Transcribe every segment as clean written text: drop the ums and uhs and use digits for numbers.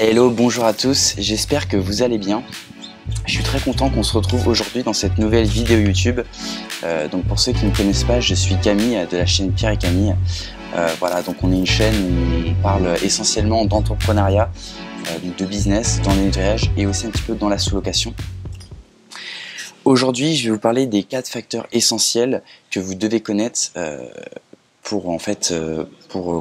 Hello, bonjour à tous, j'espère que vous allez bien. Je suis très content qu'on se retrouve aujourd'hui dans cette nouvelle vidéo YouTube. Donc pour ceux qui ne me connaissent pas, je suis Camille de la chaîne Pierre et Camille. Voilà, donc on est une chaîne où on parle essentiellement d'entrepreneuriat, donc de business, dans le nettoyage et aussi un petit peu dans la sous-location. Aujourd'hui, je vais vous parler des 4 facteurs essentiels que vous devez connaître pour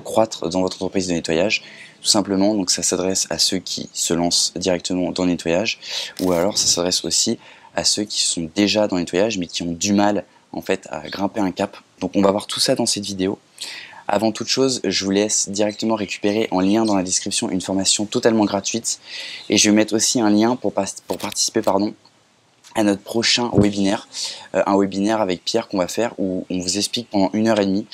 croître dans votre entreprise de nettoyage. Tout simplement, donc ça s'adresse à ceux qui se lancent directement dans le nettoyage, ou alors ça s'adresse aussi à ceux qui sont déjà dans le nettoyage mais qui ont du mal en fait à grimper un cap. Donc on va voir tout ça dans cette vidéo. Avant toute chose, je vous laisse directement récupérer en lien dans la description une formation totalement gratuite, et je vais mettre aussi un lien pour participer à notre prochain webinaire, un webinaire avec Pierre qu'on va faire où on vous explique pendant 1h30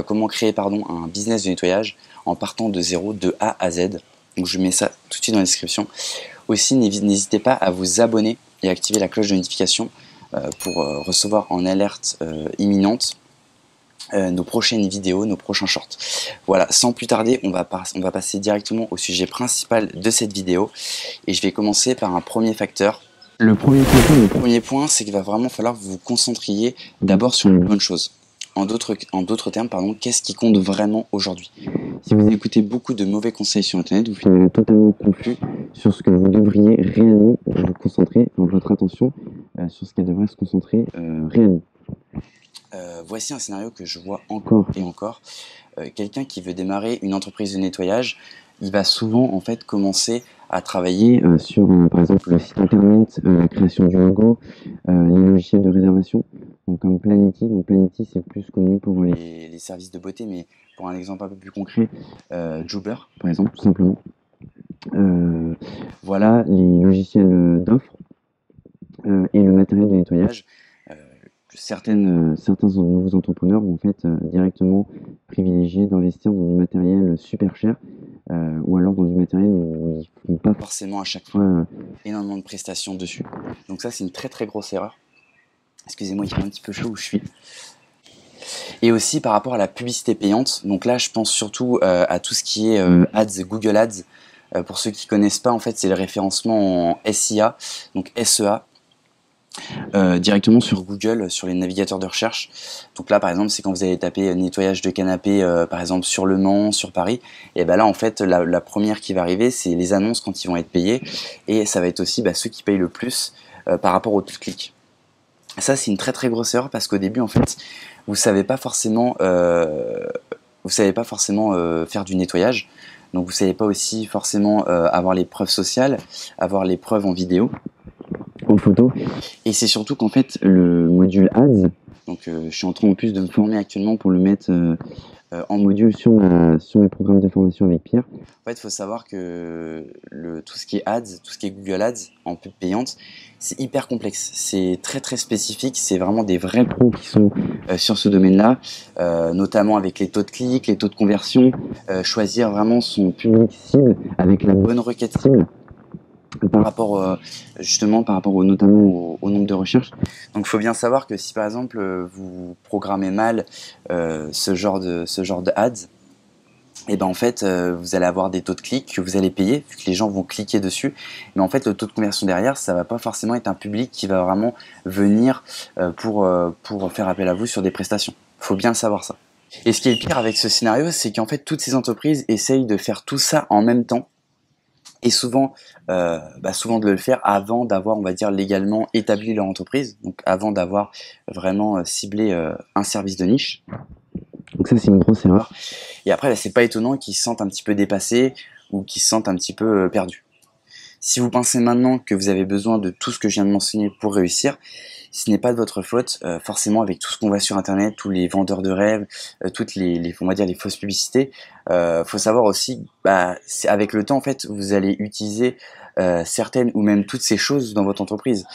comment créer un business de nettoyage en partant de zéro, de A à Z. Donc je mets ça tout de suite dans la description. Aussi, n'hésitez pas à vous abonner et activer la cloche de notification pour recevoir en alerte imminente nos prochaines vidéos, nos prochains shorts. Voilà, sans plus tarder, on va passer directement au sujet principal de cette vidéo, et je vais commencer par un premier facteur. Le premier point, c'est qu'il va vraiment falloir que vous vous concentriez d'abord sur une bonne chose. En d'autres termes, qu'est-ce qui compte vraiment aujourd'hui? Si vous écoutez beaucoup de mauvais conseils sur Internet, vous finirez totalement confus sur ce que vous devriez réellement vous concentrer, votre attention sur ce qu'elle devrait se concentrer réellement. Voici un scénario que je vois encore et encore. Quelqu'un qui veut démarrer une entreprise de nettoyage, il va souvent en fait commencer à travailler sur par exemple le site internet, la création du logo, les logiciels de réservation, donc comme Planety. Donc Planety, c'est plus connu pour les services de beauté, mais pour un exemple un peu plus concret, Jobber par exemple, tout simplement. Voilà les logiciels d'offres et le matériel de nettoyage. Certains nouveaux entrepreneurs vont en fait directement privilégier d'investir dans du matériel super cher, ou alors dans du matériel où ils ne font pas forcément à chaque fois énormément de prestations dessus. Donc ça, c'est une très très grosse erreur. Excusez-moi, il fait un petit peu chaud où je suis. Et aussi par rapport à la publicité payante, donc là je pense surtout à tout ce qui est ads, Google Ads. Pour ceux qui ne connaissent pas, en fait c'est le référencement en SIA, donc SEA. Directement sur Google, sur les navigateurs de recherche. Donc là par exemple, c'est quand vous allez taper nettoyage de canapé par exemple sur Le Mans, sur Paris, et ben là en fait la première qui va arriver, c'est les annonces quand ils vont être payés, et ça va être aussi ceux qui payent le plus par rapport au tout clic. Ça, c'est une très très grosse erreur, parce qu'au début en fait vous savez pas forcément faire du nettoyage, donc vous savez pas aussi forcément avoir les preuves sociales, avoir les preuves en vidéo, en photo. Et c'est surtout qu'en fait le module Ads, donc je suis en train en plus de me former actuellement pour le mettre en module sur mes programmes de formation avec Pierre. En fait, il faut savoir que tout ce qui est Ads, tout ce qui est Google Ads en pub payante, c'est hyper complexe, c'est très très spécifique, c'est vraiment des vrais pros qui sont sur ce domaine-là, notamment avec les taux de clics, les taux de conversion, choisir vraiment son public cible avec la bonne requête cible, par rapport notamment au nombre de recherches. Donc il faut bien savoir que si par exemple vous programmez mal ce genre de ads, et ben en fait vous allez avoir des taux de clics que vous allez payer vu que les gens vont cliquer dessus, mais en fait le taux de conversion derrière, ça va pas forcément être un public qui va vraiment venir pour faire appel à vous sur des prestations. Faut bien savoir ça. Et ce qui est le pire avec ce scénario, c'est qu'en fait toutes ces entreprises essayent de faire tout ça en même temps, et souvent de le faire avant d'avoir, on va dire, légalement établi leur entreprise, donc avant d'avoir vraiment ciblé un service de niche. Donc ça, c'est une grosse erreur. Et après, c'est pas étonnant qu'ils se sentent un petit peu dépassés ou qu'ils se sentent un petit peu perdus. Si vous pensez maintenant que vous avez besoin de tout ce que je viens de mentionner pour réussir, ce n'est pas de votre faute. Forcément, avec tout ce qu'on voit sur Internet, tous les vendeurs de rêves, toutes on va dire les fausses publicités, faut savoir aussi, avec le temps, en fait, vous allez utiliser certaines ou même toutes ces choses dans votre entreprise.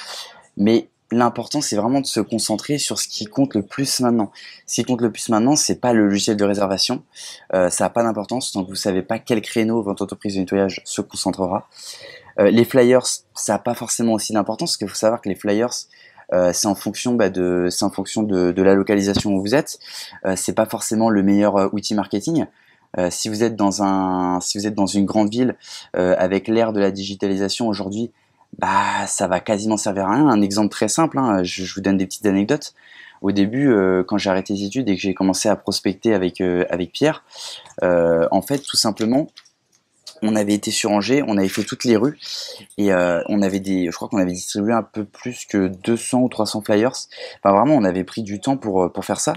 Mais l'important, c'est vraiment de se concentrer sur ce qui compte le plus maintenant. Ce qui compte le plus maintenant, c'est pas le logiciel de réservation. Ça n'a pas d'importance tant que vous savez pas quel créneau votre entreprise de nettoyage se concentrera. Les flyers, ça n'a pas forcément aussi d'importance, parce qu'il faut savoir que les flyers, c'est en fonction de la localisation où vous êtes. C'est pas forcément le meilleur outil marketing. Si vous êtes dans une grande ville avec l'ère de la digitalisation aujourd'hui, bah ça va quasiment servir à rien. Un exemple très simple, hein, je vous donne des petites anecdotes. Au début, quand j'ai arrêté les études et que j'ai commencé à prospecter avec Pierre, en fait, tout simplement, on avait été sur Angers, on avait fait toutes les rues et je crois qu'on avait distribué un peu plus que 200 ou 300 flyers. Enfin vraiment, on avait pris du temps pour faire ça.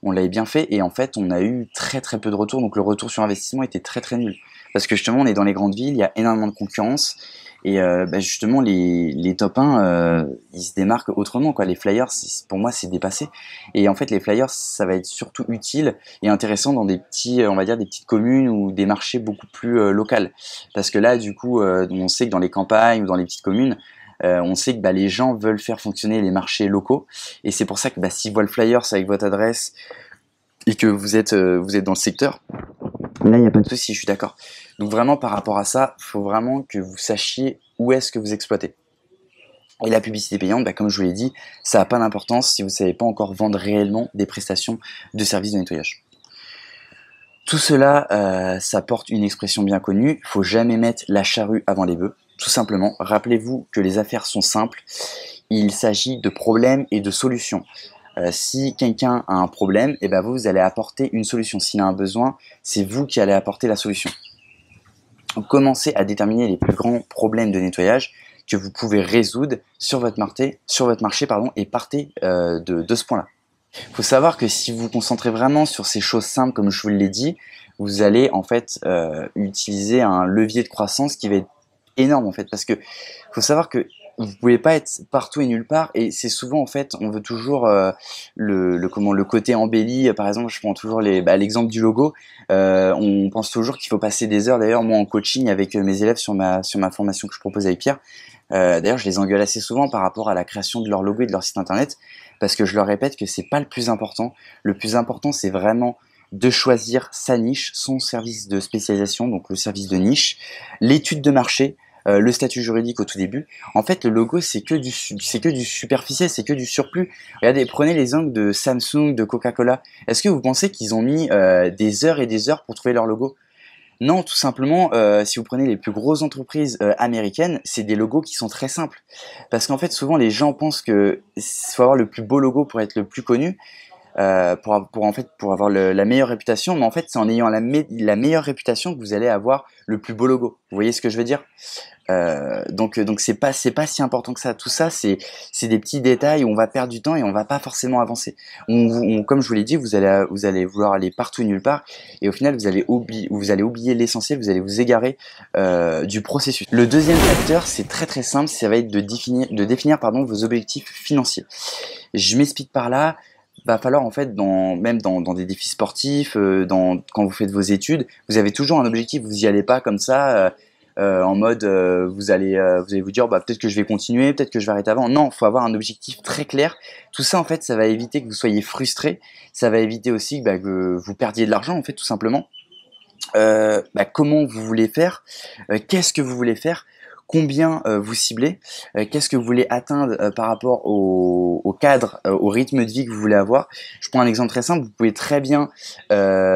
On l'avait bien fait et en fait, on a eu très très peu de retours. Donc le retour sur investissement était très très nul. Parce que justement, on est dans les grandes villes, il y a énormément de concurrence et justement, les top 1, ils se démarquent autrement, quoi. Les flyers, pour moi, c'est dépassé. Et en fait, les flyers, ça va être surtout utile et intéressant dans des petits, on va dire, des petites communes ou des marchés beaucoup plus locaux. Parce que là, du coup, on sait que dans les campagnes ou dans les petites communes, on sait que les gens veulent faire fonctionner les marchés locaux. Et c'est pour ça que s'ils voient le flyers avec votre adresse et que vous êtes dans le secteur, là, il n'y a pas de souci, je suis d'accord. Donc vraiment, par rapport à ça, il faut vraiment que vous sachiez où est-ce que vous exploitez. Et la publicité payante, comme je vous l'ai dit, ça n'a pas d'importance si vous ne savez pas encore vendre réellement des prestations de services de nettoyage. Tout cela, ça porte une expression bien connue, il ne faut jamais mettre la charrue avant les bœufs. Tout simplement, rappelez-vous que les affaires sont simples, il s'agit de problèmes et de solutions. Si quelqu'un a un problème, vous allez apporter une solution. S'il a un besoin, c'est vous qui allez apporter la solution. Donc, commencez à déterminer les plus grands problèmes de nettoyage que vous pouvez résoudre sur votre marché, et partez de ce point-là. Il faut savoir que si vous vous concentrez vraiment sur ces choses simples, comme je vous l'ai dit, vous allez en fait utiliser un levier de croissance qui va être énorme en fait, parce que faut savoir que vous pouvez pas être partout et nulle part, et c'est souvent en fait, on veut toujours le côté embelli. Par exemple, je prends toujours l'exemple du logo. On pense toujours qu'il faut passer des heures. D'ailleurs, moi en coaching avec mes élèves sur ma formation que je propose avec Pierre, d'ailleurs, je les engueule assez souvent par rapport à la création de leur logo et de leur site internet, parce que je leur répète que c'est pas le plus important. Le plus important, c'est vraiment de choisir sa niche, son service de spécialisation, donc le service de niche, l'étude de marché, le statut juridique au tout début. En fait, le logo, c'est que du superficiel, c'est que du surplus. Regardez, prenez l'exemple de Samsung, de Coca-Cola. Est-ce que vous pensez qu'ils ont mis des heures et des heures pour trouver leur logo? Non, tout simplement, si vous prenez les plus grosses entreprises américaines, c'est des logos qui sont très simples. Parce qu'en fait, souvent, les gens pensent que faut avoir le plus beau logo pour être le plus connu, pour avoir la meilleure réputation, mais en fait, c'est en ayant la meilleure réputation que vous allez avoir le plus beau logo. Vous voyez ce que je veux dire? Donc c'est pas si important que ça. Tout ça, c'est des petits détails où on va perdre du temps et on va pas forcément avancer. Comme je vous l'ai dit, vous allez vouloir aller partout nulle part, et au final vous allez oublier l'essentiel, vous allez vous égarer du processus. Le deuxième facteur, c'est très très simple, ça va être de définir vos objectifs financiers. Je m'explique par là. Va falloir en fait même dans des défis sportifs, quand vous faites vos études, vous avez toujours un objectif. Vous y allez pas comme ça. En mode vous allez vous dire peut-être que je vais continuer, peut-être que je vais arrêter avant. Non, faut avoir un objectif très clair. Tout ça en fait, ça va éviter que vous soyez frustré, ça va éviter aussi que vous perdiez de l'argent en fait, tout simplement. Comment vous voulez faire, qu'est-ce que vous voulez faire, combien vous ciblez, qu'est-ce que vous voulez atteindre par rapport au cadre, au rythme de vie que vous voulez avoir. Je prends un exemple très simple, vous pouvez très bien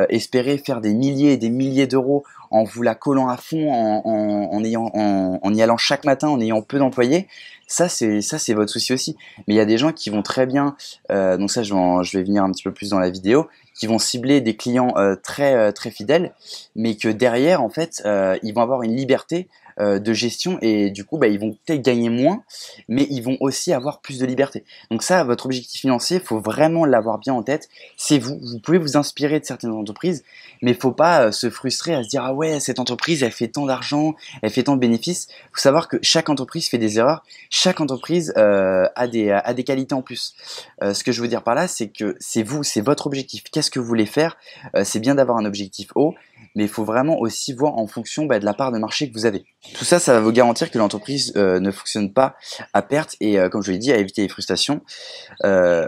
espérer faire des milliers et des milliers d'euros en vous la collant à fond, en y allant chaque matin, en ayant peu d'employés. Ça c'est votre souci aussi. Mais il y a des gens qui vont très bien, donc ça je vais venir un petit peu plus dans la vidéo, qui vont cibler des clients très fidèles, mais que derrière en fait ils vont avoir une liberté de gestion, et du coup ils vont peut-être gagner moins, mais ils vont aussi avoir plus de liberté. Donc ça, votre objectif financier, faut vraiment l'avoir bien en tête. C'est vous pouvez vous inspirer de certaines entreprises, mais faut pas se frustrer à se dire ah ouais, cette entreprise elle fait tant d'argent, elle fait tant de bénéfices. Faut savoir que chaque entreprise fait des erreurs, chaque entreprise a des qualités en plus. Ce que je veux dire par là, c'est que c'est votre objectif. Qu'est-ce que vous voulez faire? C'est bien d'avoir un objectif haut, mais il faut vraiment aussi voir en fonction de la part de marché que vous avez. Tout ça, ça va vous garantir que l'entreprise ne fonctionne pas à perte, et comme je l'ai dit, à éviter les frustrations.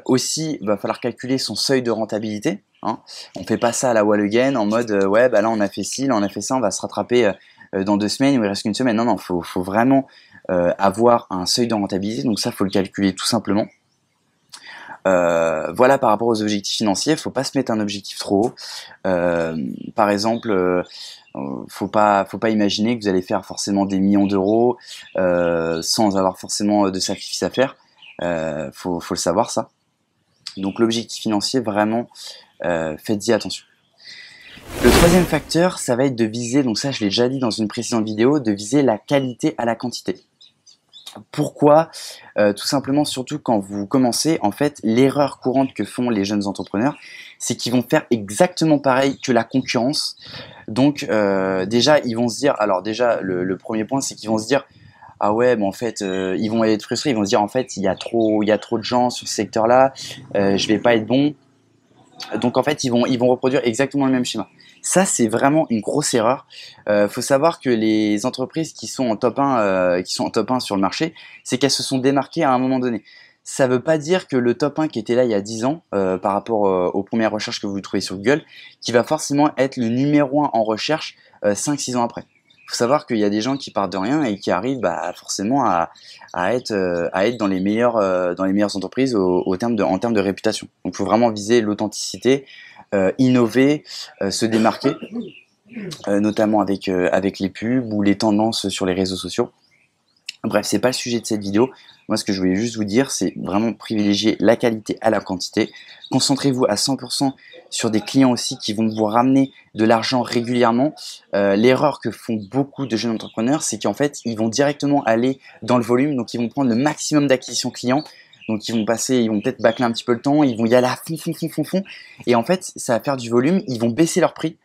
Aussi, il va falloir calculer son seuil de rentabilité. Hein. On fait pas ça à la wall again en mode là on a fait ci, là on a fait ça, on va se rattraper dans 2 semaines, ou il reste qu'une semaine. Non, faut vraiment avoir un seuil de rentabilité. Donc ça, faut le calculer tout simplement. Voilà, par rapport aux objectifs financiers, faut pas se mettre un objectif trop haut. Par exemple, faut pas imaginer que vous allez faire forcément des millions d'euros sans avoir forcément de sacrifices à faire. Faut le savoir ça. Donc l'objectif financier, vraiment, faites-y attention. Le troisième facteur, ça va être de viser, donc ça je l'ai déjà dit dans une précédente vidéo, de viser la qualité à la quantité. Pourquoi? Tout simplement, surtout quand vous commencez, en fait, l'erreur courante que font les jeunes entrepreneurs, c'est qu'ils vont faire exactement pareil que la concurrence. Donc déjà, ils vont se dire, alors déjà, le premier point, c'est qu'ils vont se dire, ah ouais, mais en fait, ils vont être frustrés, ils vont se dire, en fait, il y a trop de gens sur ce secteur-là, je vais pas être bon. Donc en fait, ils vont reproduire exactement le même schéma. Ça, c'est vraiment une grosse erreur. Faut savoir que les entreprises qui sont en top 1, sur le marché, c'est qu'elles se sont démarquées à un moment donné. Ça veut pas dire que le top 1 qui était là il y a 10 ans, par rapport aux premières recherches que vous trouvez sur Google, qui va forcément être le numéro 1 en recherche 5-6 ans après. Faut savoir qu'il y a des gens qui partent de rien et qui arrivent forcément à être dans les meilleures entreprises en termes de réputation. Donc il faut vraiment viser l'authenticité, innover, se démarquer, notamment avec les pubs ou les tendances sur les réseaux sociaux. Bref, c'est pas le sujet de cette vidéo. Moi, ce que je voulais juste vous dire, c'est vraiment privilégier la qualité à la quantité. Concentrez-vous à 100% sur des clients aussi qui vont vous ramener de l'argent régulièrement. L'erreur que font beaucoup de jeunes entrepreneurs, c'est qu'en fait, ils vont directement aller dans le volume. Donc, ils vont prendre le maximum d'acquisition clients. Donc, ils vont peut-être bâcler un petit peu le temps. Ils vont y aller à fond. Et en fait, ça va faire du volume. Ils vont baisser leur prix.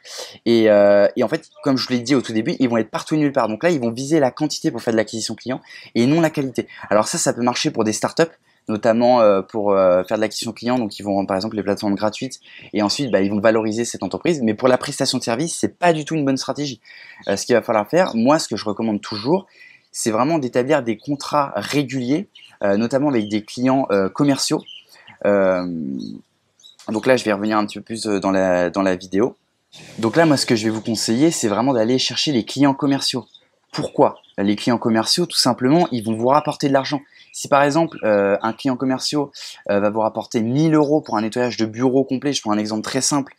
Et en fait, comme je l'ai dit au tout début, ils vont être partout et nulle part. Donc là, ils vont viser la quantité pour faire de l'acquisition client et non la qualité. Alors ça peut marcher pour des startups, notamment pour faire de l'acquisition client. Donc ils vont rendre par exemple les plateformes gratuites et ensuite ils vont valoriser cette entreprise. Mais pour la prestation de service, c'est pas du tout une bonne stratégie. Ce qu'il va falloir faire, moi, ce que je recommande toujours, c'est vraiment d'établir des contrats réguliers, notamment avec des clients commerciaux. Donc là, je vais revenir un petit peu plus dans la vidéo. Donc là, moi, ce que je vais vous conseiller, c'est vraiment d'aller chercher les clients commerciaux. Pourquoi? Les clients commerciaux, tout simplement, ils vont vous rapporter de l'argent. Si par exemple, un client commercial va vous rapporter 1000 euros pour un nettoyage de bureau complet, je prends un exemple très simple,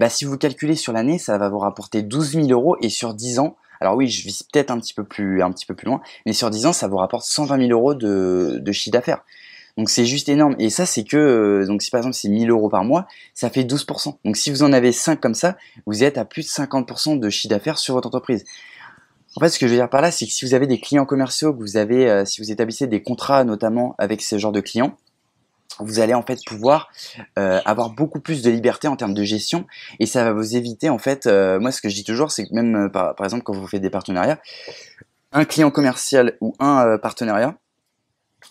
si vous calculez sur l'année, ça va vous rapporter 12 000 euros et sur 10 ans, alors oui, je vise peut-être un petit peu plus loin, mais sur 10 ans, ça vous rapporte 120 000 euros de chiffre d'affaires. Donc c'est juste énorme. Et ça, c'est que, donc si par exemple c'est 1000 euros par mois, ça fait 12%. Donc si vous en avez 5 comme ça, vous êtes à plus de 50% de chiffre d'affaires sur votre entreprise. En fait, ce que je veux dire par là, c'est que si vous avez des clients commerciaux, que vous avez, si vous établissez des contrats notamment avec ce genre de clients, vous allez en fait pouvoir avoir beaucoup plus de liberté en termes de gestion et ça va vous éviter en fait, moi ce que je dis toujours, c'est que même par exemple quand vous faites des partenariats, un client commercial ou un partenariat,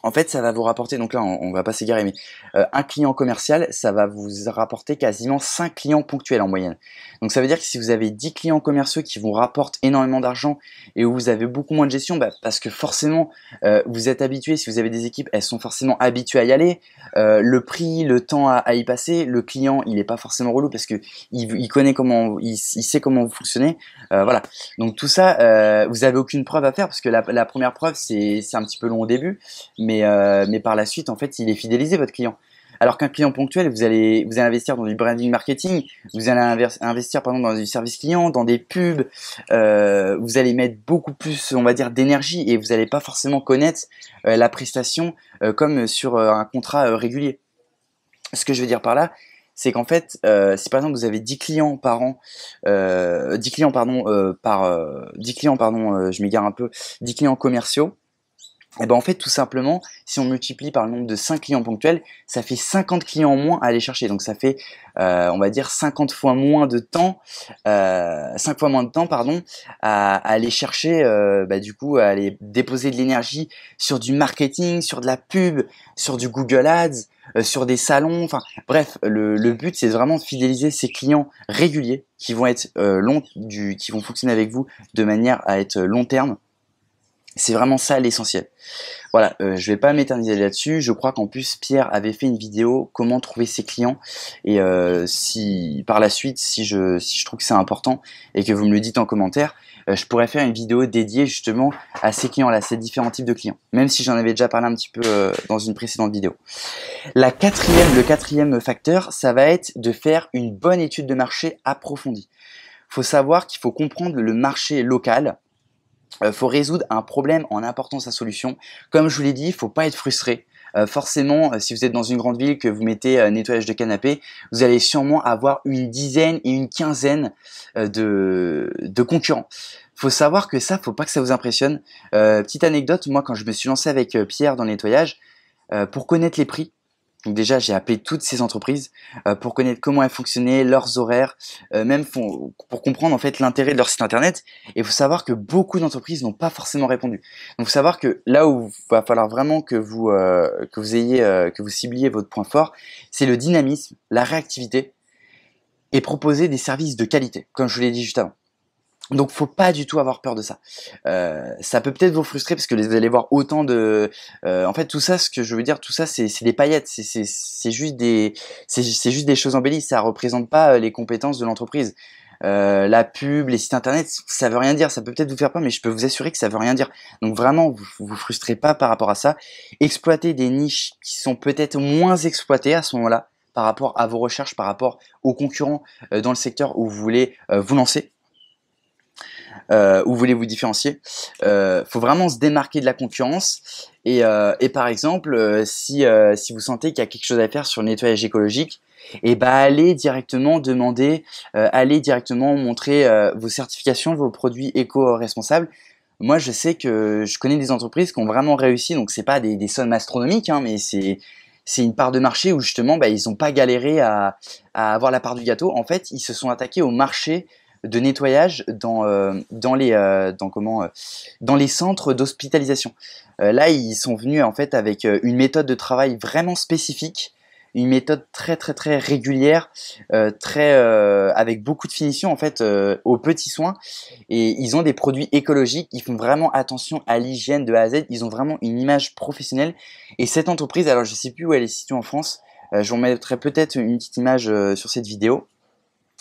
en fait, ça va vous rapporter, donc là, on va pas s'égarer, mais un client commercial, ça va vous rapporter quasiment 5 clients ponctuels en moyenne. Donc ça veut dire que si vous avez 10 clients commerciaux qui vous rapportent énormément d'argent et où vous avez beaucoup moins de gestion, parce que forcément, vous êtes habitué, si vous avez des équipes, elles sont forcément habituées à y aller, le prix, le temps à y passer, le client, il est pas forcément relou parce que il connaît il sait comment vous fonctionnez, voilà. Donc tout ça, vous avez aucune preuve à faire parce que la première preuve, c'est un petit peu long au début, mais par la suite, en fait, il est fidélisé, votre client. Alors qu'un client ponctuel, vous allez investir dans du branding marketing, vous allez investir dans du service client, dans des pubs, vous allez mettre beaucoup plus, on va dire, d'énergie et vous n'allez pas forcément connaître la prestation comme sur un contrat régulier. Ce que je veux dire par là, c'est qu'en fait, si par exemple vous avez 10 clients par an, 10 clients je m'égare un peu, 10 clients commerciaux, et en fait, tout simplement, si on multiplie par le nombre de 5 clients ponctuels, ça fait 50 clients en moins à aller chercher. Donc ça fait, on va dire, 50 fois moins de temps, 5 fois moins de temps, pardon, à aller chercher, du coup, à aller déposer de l'énergie sur du marketing, sur de la pub, sur du Google Ads, sur des salons. Enfin, bref, le but, c'est vraiment de fidéliser ces clients réguliers qui vont être qui vont fonctionner avec vous de manière à être long terme. C'est vraiment ça l'essentiel. Voilà, je vais pas m'éterniser là-dessus. Je crois qu'en plus Pierre avait fait une vidéo comment trouver ses clients et si par la suite si je trouve que c'est important et que vous me le dites en commentaire, je pourrais faire une vidéo dédiée justement à ces clients-là, ces différents types de clients. Même si j'en avais déjà parlé un petit peu dans une précédente vidéo. Le quatrième facteur, ça va être de faire une bonne étude de marché approfondie. Faut savoir qu'il faut comprendre le marché local. Faut résoudre un problème en apportant sa solution. Comme je vous l'ai dit, il faut pas être frustré. Forcément, si vous êtes dans une grande ville, que vous mettez nettoyage de canapé, vous allez sûrement avoir une dizaine et une quinzaine de concurrents. Faut savoir que ça, faut pas que ça vous impressionne. Petite anecdote, moi quand je me suis lancé avec Pierre dans le nettoyage, pour connaître les prix, donc déjà, j'ai appelé toutes ces entreprises pour connaître comment elles fonctionnaient, leurs horaires, même pour comprendre en fait l'intérêt de leur site internet. Et il faut savoir que beaucoup d'entreprises n'ont pas forcément répondu. Donc, il faut savoir que là où il va falloir vraiment que vous cibliez votre point fort, c'est le dynamisme, la réactivité et proposer des services de qualité, comme je vous l'ai dit juste avant. Donc faut pas du tout avoir peur de ça. Ça peut peut-être vous frustrer parce que vous allez voir autant de. En fait tout ça, ce que je veux dire, tout ça c'est des paillettes, c'est juste des choses embellies. Ça représente pas les compétences de l'entreprise. La pub, les sites internet, ça veut rien dire. Ça peut peut-être vous faire peur, mais je peux vous assurer que ça veut rien dire. Donc vraiment, vous frustrez pas par rapport à ça. Exploitez des niches qui sont peut-être moins exploitées à ce moment-là par rapport à vos recherches, par rapport aux concurrents dans le secteur où vous voulez vous lancer. Où vous voulez vous différencier. Faut vraiment se démarquer de la concurrence et par exemple si vous sentez qu'il y a quelque chose à faire sur le nettoyage écologique, et allez directement demander, allez directement montrer vos certifications, vos produits éco-responsables. Moi je sais que je connais des entreprises qui ont vraiment réussi, donc c'est pas des sommes astronomiques, hein, mais c'est une part de marché où justement ils n'ont pas galéré à avoir la part du gâteau. En fait, ils se sont attaqués au marché de nettoyage dans les centres d'hospitalisation. Là, ils sont venus en fait avec une méthode de travail vraiment spécifique, une méthode très très très régulière, avec beaucoup de finition en fait aux petits soins. Et ils ont des produits écologiques, ils font vraiment attention à l'hygiène de A à Z. Ils ont vraiment une image professionnelle. Et cette entreprise, alors je sais plus où elle est située en France, je vous mettrai peut-être une petite image sur cette vidéo.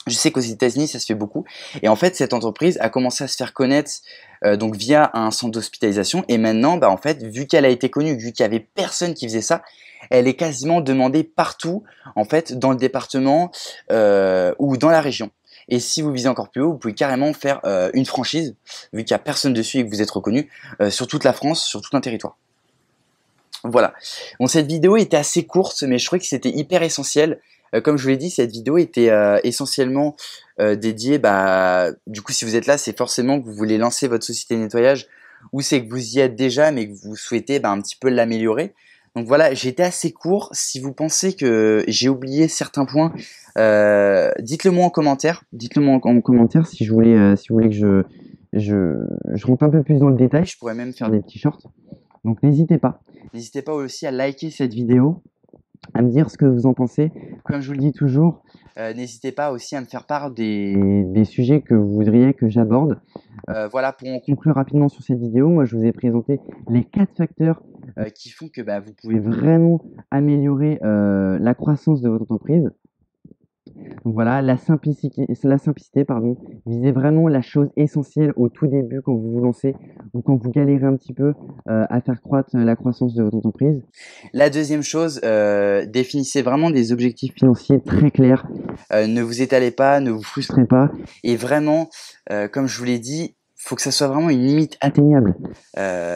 Je sais qu'aux États-Unis, ça se fait beaucoup. Et en fait, cette entreprise a commencé à se faire connaître donc via un centre d'hospitalisation. Et maintenant, en fait, vu qu'elle a été connue, vu qu'il y avait personne qui faisait ça, elle est quasiment demandée partout, en fait, dans le département ou dans la région. Et si vous visez encore plus haut, vous pouvez carrément faire une franchise, vu qu'il n'y a personne dessus et que vous êtes reconnu, sur toute la France, sur tout un territoire. Voilà. Bon, cette vidéo était assez courte, mais je trouvais que c'était hyper essentiel. Comme je vous l'ai dit, cette vidéo était essentiellement dédiée, du coup si vous êtes là, c'est forcément que vous voulez lancer votre société de nettoyage ou c'est que vous y êtes déjà mais que vous souhaitez un petit peu l'améliorer. Donc voilà, j'ai été assez court. Si vous pensez que j'ai oublié certains points, dites-le moi en commentaire. Dites-le moi en commentaire si vous voulez que je rentre un peu plus dans le détail. Je pourrais même faire des petits shorts. Donc n'hésitez pas. N'hésitez pas aussi à liker cette vidéo, à me dire ce que vous en pensez. Comme je vous le dis toujours, n'hésitez pas aussi à me faire part des sujets que vous voudriez que j'aborde. Voilà, pour en conclure rapidement sur cette vidéo, moi je vous ai présenté les 4 facteurs qui font que vous pouvez vraiment améliorer la croissance de votre entreprise. Donc voilà, la simplicité, visez vraiment la chose essentielle au tout début quand vous vous lancez ou quand vous galérez un petit peu à faire croître la croissance de votre entreprise. La deuxième chose, définissez vraiment des objectifs financiers très clairs. Ne vous étalez pas, ne vous frustrez pas. Et vraiment, comme je vous l'ai dit, faut que ça soit vraiment une limite atteignable.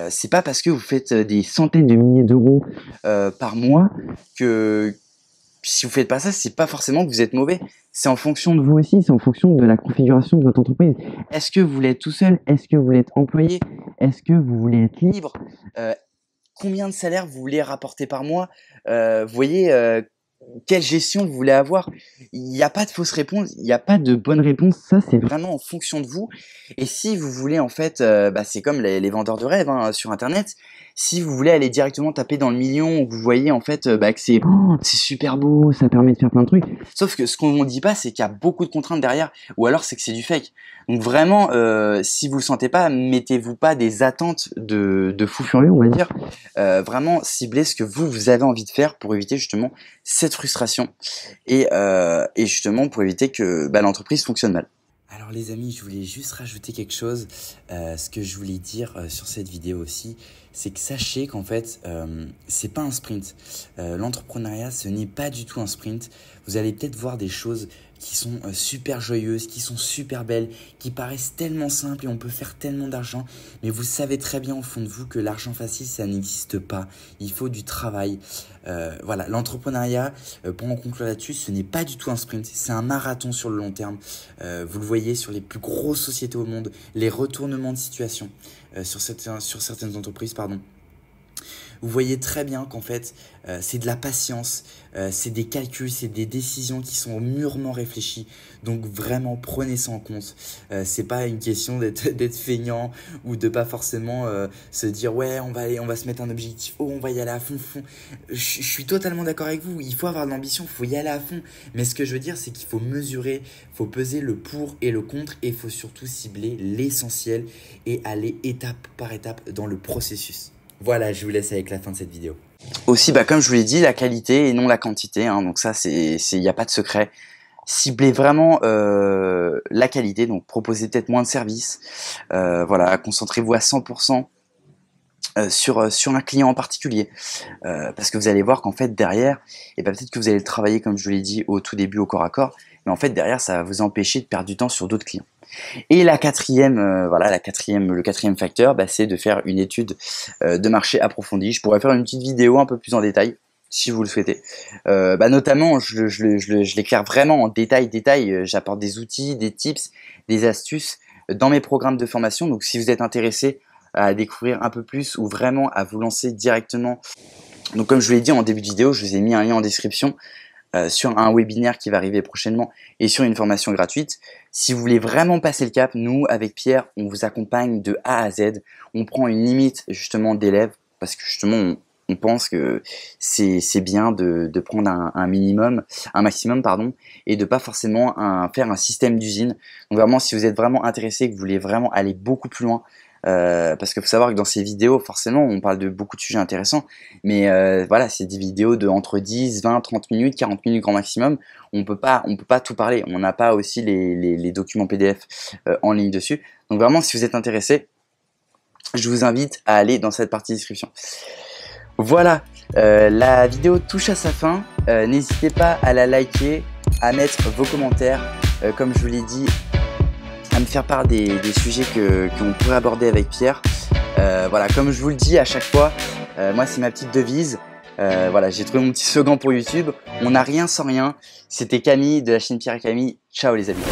C'est pas parce que vous faites des centaines de milliers d'euros par mois que si vous faites pas ça, c'est pas forcément que vous êtes mauvais. C'est en fonction de vous aussi, c'est en fonction de la configuration de votre entreprise. Est-ce que vous voulez être tout seul? Est-ce que vous voulez être employé? Est-ce que vous voulez être libre? Combien de salaire vous voulez rapporter par mois? Vous voyez, quelle gestion vous voulez avoir? Il n'y a pas de fausse réponse, il n'y a pas de bonne réponse. Ça, c'est vraiment en fonction de vous. Et si vous voulez, en fait, c'est comme les vendeurs de rêves sur Internet. Si vous voulez aller directement taper dans le million, où vous voyez en fait que c'est super beau, ça permet de faire plein de trucs. Sauf que ce qu'on ne dit pas, c'est qu'il y a beaucoup de contraintes derrière, ou alors c'est que c'est du fake. Donc vraiment, si vous le sentez pas, mettez-vous pas des attentes de fou furieux, on va dire. Vraiment ciblez ce que vous avez envie de faire pour éviter justement cette frustration et justement pour éviter que l'entreprise fonctionne mal. Alors les amis, je voulais juste rajouter quelque chose. Ce que je voulais dire sur cette vidéo aussi, c'est que sachez qu'en fait, c'est pas un sprint. L'entrepreneuriat, ce n'est pas du tout un sprint. Vous allez peut-être voir des choses qui sont super joyeuses, qui sont super belles, qui paraissent tellement simples et on peut faire tellement d'argent. Mais vous savez très bien au fond de vous que l'argent facile, ça n'existe pas. Il faut du travail. Voilà, l'entrepreneuriat, pour en conclure là-dessus, ce n'est pas du tout un sprint. C'est un marathon sur le long terme. Vous le voyez sur les plus grosses sociétés au monde, les retournements de situation sur certaines entreprises, pardon. Vous voyez très bien qu'en fait, c'est de la patience, c'est des calculs, c'est des décisions qui sont mûrement réfléchies. Donc vraiment, prenez ça en compte. C'est pas une question d'être feignant ou de pas forcément se dire ouais, on va se mettre un objectif, on va y aller à fond. Je suis totalement d'accord avec vous. Il faut avoir de l'ambition, il faut y aller à fond. Mais ce que je veux dire, c'est qu'il faut mesurer, il faut peser le pour et le contre, et il faut surtout cibler l'essentiel et aller étape par étape dans le processus. Voilà, je vous laisse avec la fin de cette vidéo. Aussi, comme je vous l'ai dit, la qualité et non la quantité. Donc ça, il n'y a pas de secret. Ciblez vraiment la qualité, donc proposez peut-être moins de services. Voilà, concentrez-vous à 100% sur un client en particulier. Parce que vous allez voir qu'en fait, derrière, peut-être que vous allez le travailler, comme je vous l'ai dit, au tout début, au corps à corps. Mais en fait, derrière, ça va vous empêcher de perdre du temps sur d'autres clients. Et le quatrième facteur, c'est de faire une étude de marché approfondie. Je pourrais faire une petite vidéo un peu plus en détail, si vous le souhaitez. Notamment, je l'éclaire vraiment en détail. J'apporte des outils, des tips, des astuces dans mes programmes de formation. Donc, si vous êtes intéressé à découvrir un peu plus ou vraiment à vous lancer directement, donc comme je vous l'ai dit en début de vidéo, je vous ai mis un lien en description. Sur un webinaire qui va arriver prochainement et sur une formation gratuite. Si vous voulez vraiment passer le cap, nous, avec Pierre, on vous accompagne de A à Z. On prend une limite justement d'élèves parce que justement, on pense que c'est bien de prendre un maximum, et de pas forcément faire un système d'usine. Donc vraiment, si vous êtes vraiment intéressé, que vous voulez vraiment aller beaucoup plus loin, parce qu'il faut savoir que dans ces vidéos, forcément, on parle de beaucoup de sujets intéressants, mais voilà, c'est des vidéos de entre 10, 20, 30 minutes, 40 minutes grand maximum. On peut pas tout parler. On n'a pas aussi les documents PDF en ligne dessus. Donc vraiment, si vous êtes intéressé, je vous invite à aller dans cette partie description. Voilà, la vidéo touche à sa fin. N'hésitez pas à la liker, à mettre vos commentaires. Comme je vous l'ai dit, à me faire part des sujets qu'on pourrait aborder avec Pierre. Voilà, comme je vous le dis à chaque fois, moi c'est ma petite devise. Voilà, j'ai trouvé mon petit slogan pour YouTube. On n'a rien sans rien. C'était Camille de la chaîne Pierre et Camille. Ciao les amis.